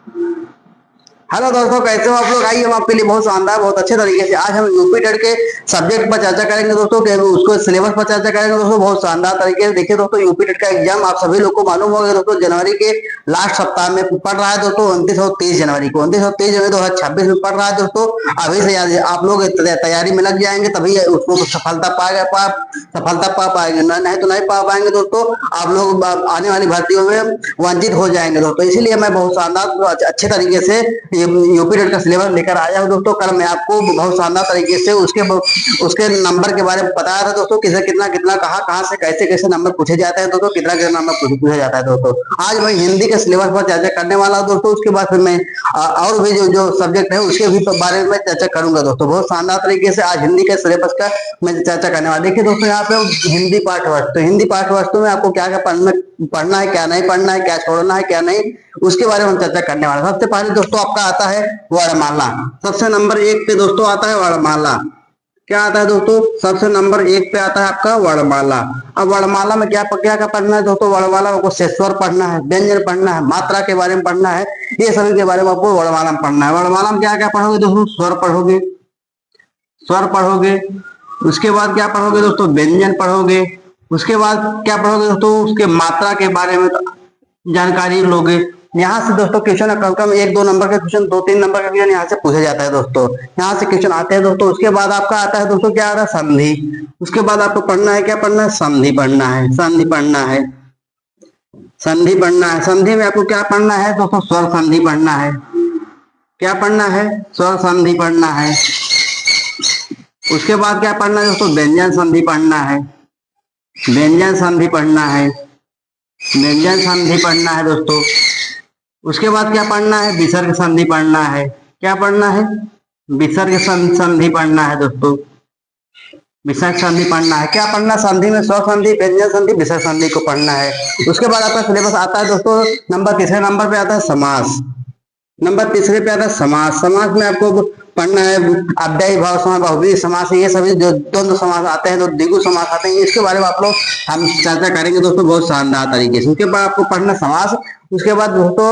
Hello दोस्तों, कैसे हो आप लोग। आइए हम आपके लिए बहुत शानदार बहुत अच्छे तरीके से आज हम यूपी टेट के सब्जेक्ट पर चर्चा करेंगे दोस्तों कि उसको सिलेबस पर चर्चा करेंगे दोस्तों बहुत शानदार तरीके से। देखिए दोस्तों, यूपी टेट का एग्जाम आप सभी लोग को मालूम होगा दोस्तों, जनवरी के लास्ट सप्ताह में पढ़ रहा है दोस्तों। 29 और 30 जनवरी को 29 और 30 जनवरी 2026 में पढ़ रहा है दोस्तों। अभी से आप लोग तैयारी में लग जाएंगे, तभी उसको सफलता पा पाएंगे, नहीं तो नहीं पा पाएंगे दोस्तों। आप लोग आने वाली भर्तियों में वंचित हो जाएंगे दोस्तों। इसीलिए मैं बहुत शानदार अच्छे तरीके से यूपी टेट का सिलेबस लेकर आया हूँ दोस्तों। कल मैं आपको बहुत शानदार तरीके से उसके नंबर के बारे में बताया था दोस्तों, किसे कितना कितना कहाँ से कैसे कैसे नंबर पूछे जाते हैं दोस्तों, कितना कितना नंबर पूछा जाता है दोस्तों। आज मैं हिंदी के सिलेबस पर चर्चा करने वाला हूँ दोस्तों। उसके बाद फिर मैं और भी जो सब्जेक्ट है उसके भी बारे में चर्चा करूंगा दोस्तों बहुत शानदार तरीके से। आज हिंदी के सिलेबस का मैं चर्चा करने वाला। देखिए दोस्तों, यहाँ पे हिंदी पाठ्यवस्तु, हिंदी पाठ्यवस्तु में आपको क्या क्या पढ़ना है, क्या नहीं पढ़ना है, क्या छोड़ना है, क्या नहीं, उसके बारे में हम चर्चा करने वाले। सबसे पहले दोस्तों आपका आता है वर्णमाला। सबसे नंबर 1 पे दोस्तों आता है वर्णमाला। क्या आता है दोस्तों, सबसे नंबर 1 पे आता है आपका वर्णमाला। अब वर्णमाला में क्या क्या पढ़ना है दोस्तों। वर्णमाला में आपको शेषवर पढ़ना है, व्यंजन पढ़ना है, मात्रा के बारे में पढ़ना है, ये सभी के बारे में आपको वर्णमाला में पढ़ना है। वर्णमाला में क्या क्या पढ़ोगे दोस्तों, स्वर पढ़ोगे, स्वर पढ़ोगे। उसके बाद क्या पढ़ोगे दोस्तों, व्यंजन पढ़ोगे। उसके बाद क्या पढ़ोगे दोस्तों, उसके मात्रा के बारे में जानकारी लोगे। यहाँ से दोस्तों क्वेश्चन कम कम 1-2 नंबर का क्वेश्चन, 2-3 नंबर का क्वेश्चन यहाँ से पूछा जाता है दोस्तों। यहाँ से क्वेश्चन आते हैं दोस्तों। उसके बाद आपका आता है दोस्तों, क्या आ रहा है, संधि। उसके बाद आपको पढ़ना है, क्या पढ़ना है, संधि पढ़ना है, संधि पढ़ना है, संधि पढ़ना है। संधि में आपको क्या पढ़ना है दोस्तों, स्वर संधि पढ़ना है। क्या पढ़ना है, स्वर संधि पढ़ना है। उसके बाद क्या पढ़ना है दोस्तों, व्यंजन संधि पढ़ना है, व्यंजन संधि पढ़ना है, व्यंजन संधि पढ़ना है दोस्तों। उसके बाद क्या पढ़ना है, विसर्ग संधि पढ़ना है। क्या पढ़ना है, विसर्ग संधि पढ़ना है दोस्तों, विसर्ग संधि पढ़ना है। क्या पढ़ना, संधि में स्वर संधि, व्यंजन संधि, विसर्ग संधि को पढ़ना है। उसके बाद आपका सिलेबस आता है दोस्तों नंबर तीसरे नंबर पे आता है समास। नंबर तीसरे पे आता है समास। समास में आपको पढ़ना है अव्ययी भाव समास, बहुब्रीहि समास, ये सभी जो द्वंद्व समास आते हैं, तो द्विगु समास आते हैं, इसके बारे में आप लोग हम चर्चा करेंगे दोस्तों बहुत शानदार तरीके से। उसके बाद आपको पढ़ना समास। उसके बाद दोस्तों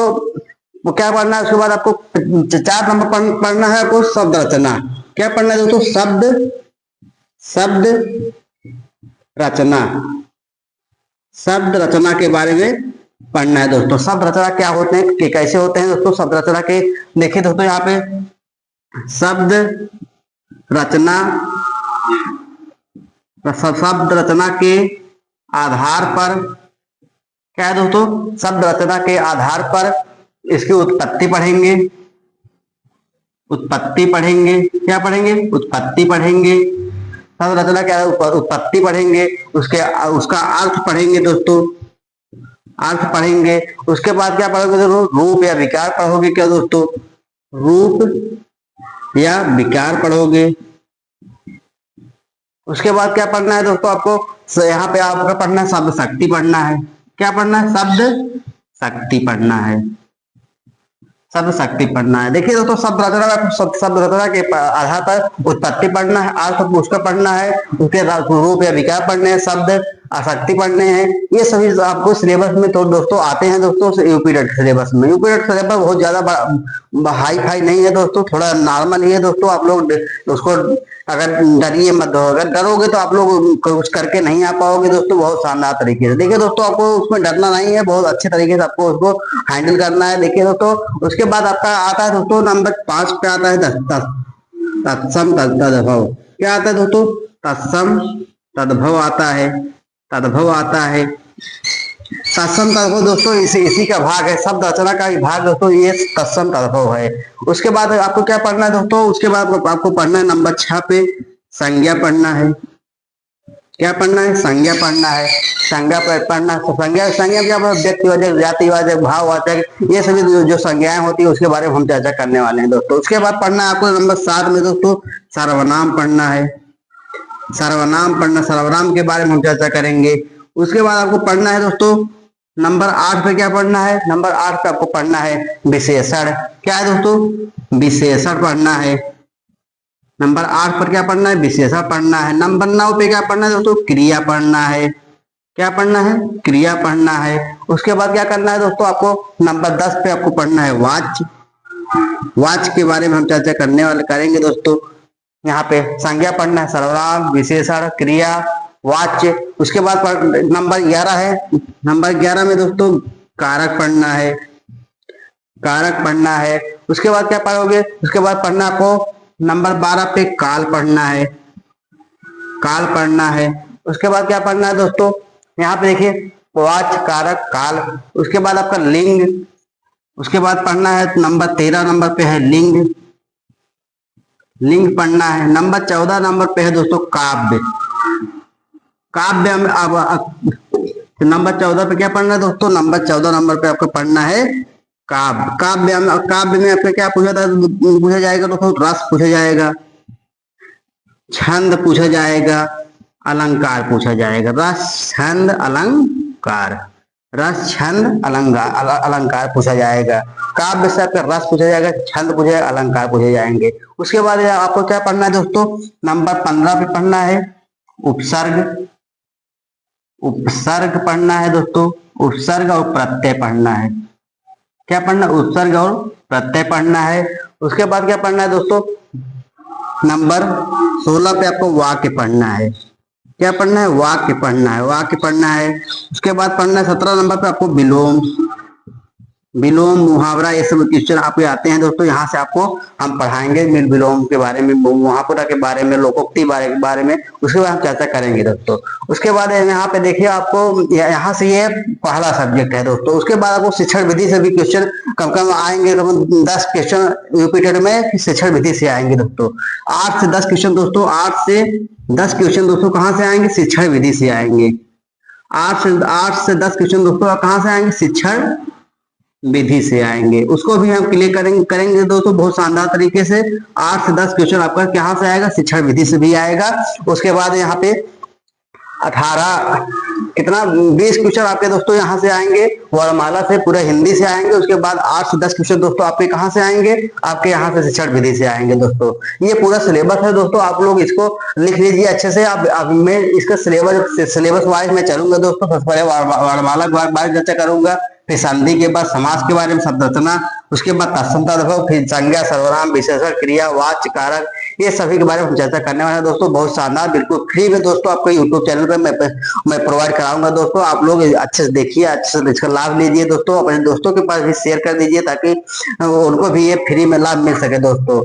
वो क्या पढ़ना है, उसके बाद आपको 4 नंबर पढ़ना है आपको शब्द रचना। क्या पढ़ना है दोस्तों, शब्द रचना, शब्द रचना के बारे में पढ़ना है दोस्तों। शब्द रचना क्या होते हैं, कि कैसे होते हैं दोस्तों शब्द रचना के। देखिए दोस्तों, यहाँ पे शब्द रचना, शब्द रचना के आधार पर क्या है दोस्तों, शब्द रचना के आधार पर इसकी उत्पत्ति पढ़ेंगे, उत्पत्ति पढ़ेंगे। क्या पढ़ेंगे, उत्पत्ति पढ़ेंगे। शब्द रचना क्या है, उत्पत्ति पढ़ेंगे। उसका अर्थ पढ़ेंगे दोस्तों, अर्थ पढ़ेंगे। उसके बाद क्या पढ़ोगे दोस्तों, रूप या विकार पढ़ोगे। क्या दोस्तों, रूप या विकार पढ़ोगे। उसके बाद क्या पढ़ना है दोस्तों आपको, यहाँ पे आपका पढ़ना है शब्द शक्ति पढ़ना है। क्या पढ़ना है, शब्द शक्ति पढ़ना है, शब्द शक्ति पढ़ना है। देखिए दोस्तों, शब्द रचना के आधार पर उत्पत्ति पढ़ना है, अर्थ उसका पढ़ना है, उसके रूप या विकार पढ़ने हैं, शब्द आसक्ति पढ़ने हैं। ये सभी आपको सिलेबस में तो दोस्तों आते हैं दोस्तों यूपी टेट सिलेबस में। यूपी टेट सिलेबस बहुत ज्यादा हाई फाई नहीं है दोस्तों, थोड़ा नॉर्मल ही है दोस्तों। आप लोग उसको अगर डरिए मत, अगर डरोगे तो आप लोग कुछ करके नहीं आ पाओगे दोस्तों बहुत शानदार तरीके से। देखिए दोस्तों, आपको उसमें डरना नहीं है, बहुत अच्छे तरीके से आपको उसको हैंडल करना है। देखिए दोस्तों, उसके बाद आपका आता है दोस्तों नंबर 5 पे आता है तत्सम तद्भव। क्या आता है दोस्तों, तत्सम तद्भव आता है, तद्भव आता है। तत्सम तद्भव दोस्तों इसी का भाग है, शब्द रचना का भाग दोस्तों ये तत्सम तद्भव है। उसके बाद आपको क्या पढ़ना है दोस्तों, उसके बाद आपको पढ़ना है नंबर 6 पे संज्ञा पढ़ना है। क्या पढ़ना है, संज्ञा पढ़ना है, संज्ञा पढ़ना है। संज्ञा संज्ञा क्या, व्यक्तिवाचक, जातिवाचक, भाववाचक, ये सभी जो संज्ञाएं होती है उसके बारे में हम चर्चा करने वाले हैं दोस्तों। उसके बाद पढ़ना है आपको नंबर 7 में दोस्तों सर्वनाम पढ़ना है, सर्वनाम पढ़ना, सर्वनाम के बारे में हम चर्चा करेंगे। उसके बाद आपको पढ़ना है दोस्तों नंबर 8 पे क्या पढ़ना है, नंबर 8 पे आपको पढ़ना है विशेषण। क्या है दोस्तों, विशेषण पढ़ना है। नंबर 8 पर क्या पढ़ना है, विशेषण पढ़ना है। नंबर 9 पे क्या पढ़ना है दोस्तों, क्रिया पढ़ना है। क्या पढ़ना है? क्रिया पढ़ना है। उसके बाद क्या करना है दोस्तों? आपको नंबर 10 पे आपको पढ़ना है वाच्य। वाच्य के बारे में हम चर्चा करने वाले करेंगे दोस्तों। यहाँ पे संज्ञा पढ़ना है, सर्वनाम, विशेषण, क्रिया, वाच्य। उसके बाद नंबर 11 है। नंबर 11 में दोस्तों कारक पढ़ना है। कारक पढ़ना है। उसके बाद क्या पढ़ोगे? उसके बाद पढ़ना आपको नंबर 12 पे काल पढ़ना है। काल पढ़ना है। उसके बाद क्या पढ़ना है दोस्तों? यहाँ पे देखिए वाच्य, कारक, काल। उसके बाद आपका लिंग। उसके बाद पढ़ना है नंबर 13 नंबर पे है लिंग। लिंग पढ़ना है। नंबर 14 नंबर पे है दोस्तों काव्य। काव्य में अब नंबर 14 पे क्या पढ़ना है दोस्तों? नंबर 14 नंबर पे आपको पढ़ना है काव्य। काव्य में आपका क्या पूछा जाएगा दोस्तों? रस पूछा जाएगा, छंद पूछा जाएगा, अलंकार पूछा जाएगा। रस, छंद, अलंकार। रस, छंद, अलंकार पूछा जाएगा। काव्य से आपका रस पूछा जाएगा, छंद पूछा जाएगा, अलंकार पूछे जाएंगे। उसके बाद आपको क्या पढ़ना है दोस्तों? नंबर 15 पे पढ़ना है उपसर्ग। उपसर्ग पढ़ना है दोस्तों। उपसर्ग और प्रत्यय पढ़ना है। क्या पढ़ना? उपसर्ग और प्रत्यय पढ़ना है। उसके बाद क्या पढ़ना है दोस्तों? नंबर 16 पे आपको वाक्य पढ़ना है। क्या पढ़ना है? वाक्य पढ़ना है। वाक्य पढ़ना है। उसके बाद पढ़ना है 17 नंबर पे आपको विलोम। विलोम, मुहावरा, ये सब क्वेश्चन आपको आते हैं दोस्तों। यहाँ से आपको हम पढ़ाएंगे विलोम के बारे में, मुहावरा के बारे में, लोकोक्ति बारे में। उसके बाद हम चर्चा करेंगे दोस्तों। उसके बाद यहाँ पे देखिए आपको यहाँ से ये पहला सब्जेक्ट है दोस्तों। उसके बाद आपको शिक्षण विधि से भी क्वेश्चन कम कम आएंगे। 10 क्वेश्चन यूपी में शिक्षण विधि से आएंगे दोस्तों। 8 से 10 क्वेश्चन दोस्तों। 8 से 10 क्वेश्चन दोस्तों कहाँ से आएंगे? शिक्षण विधि से आएंगे। 8 से 10 क्वेश्चन दोस्तों कहाँ से आएंगे? शिक्षण विधि से आएंगे। उसको भी हम क्लियर करेंगे दोस्तों बहुत शानदार तरीके से। 8 से 10 क्वेश्चन आपका कहाँ से आएगा? शिक्षण विधि से भी आएगा। उसके बाद यहाँ पे 18 कितना 20 क्वेश्चन आपके दोस्तों यहाँ से आएंगे, वर्णमाला से, पूरे हिंदी से आएंगे। उसके बाद 8 से 10 क्वेश्चन दोस्तों आपके कहाँ से आएंगे? आपके यहाँ से शिक्षण विधि से आएंगे दोस्तों। ये पूरा सिलेबस है दोस्तों। आप लोग इसको लिख लीजिए अच्छे से। अब मैं इसका सिलेबस वाइज मैं चलूंगा दोस्तों। सबसे पहले वर्णमाला के बारे में चर्चा करूंगा, फिर संधि के बाद समास के बारे में, शब्द रचना, उसके बाद तत्समता देखो, फिर संज्ञा, सर्वनाम, विशेषण, क्रिया, वाच्य, कारक, ये सभी के बारे में हम चर्चा करने वाले हैं दोस्तों। बहुत शानदार, बिल्कुल फ्री में दोस्तों आपको यूट्यूब चैनल पे मैं प्रोवाइड कराऊंगा दोस्तों। आप लोग अच्छे से देखिए, अच्छे से इसका लाभ लीजिए दोस्तों। अपने दोस्तों के पास भी शेयर कर दीजिए ताकि उनको भी ये फ्री में लाभ मिल सके दोस्तों।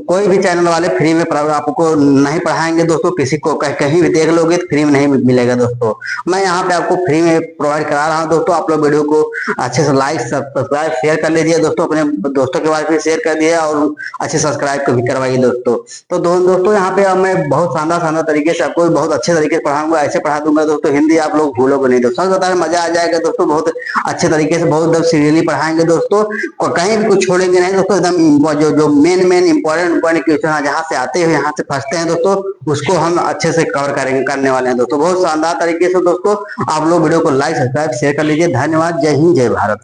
कोई भी चैनल वाले फ्री में आपको नहीं पढ़ाएंगे दोस्तों। किसी को कहीं भी देख लोगे तो फ्री में नहीं मिलेगा दोस्तों। मैं यहाँ पे आपको फ्री में प्रोवाइड करा रहा हूँ दोस्तों। आप लोग वीडियो को अच्छे से लाइक, सब्सक्राइब, शेयर कर लीजिए दोस्तों। अपने दोस्तों के बारे में शेयर कर दिया और अच्छे सब्सक्राइब को भी करवाइए दोस्तों। तो दोस्तों यहाँ पे मैं बहुत शानदार तरीके से आपको बहुत अच्छे तरीके से पढ़ाऊंगा। ऐसे पढ़ा दूंगा दोस्तों, हिंदी आप लोग भूलोगे नहीं दोस्तों। बता मजा आ जाएगा दोस्तों। बहुत अच्छे तरीके से, बहुत एकदम सीरियसली पढ़ाएंगे दोस्तों। कहीं भी कुछ छोड़ेंगे नहीं दोस्तों। एकदम जो मेन इंपॉर्टेंट क्वेश्चन जहाँ से आते हैं, यहाँ से फंसते हैं दोस्तों, उसको हम अच्छे से कवर करने वाले हैं दोस्तों। बहुत शानदार तरीके से दोस्तों। आप लोग वीडियो को लाइक, सब्सक्राइब, शेयर कर लीजिए। धन्यवाद। जय हिंद, जय भारत।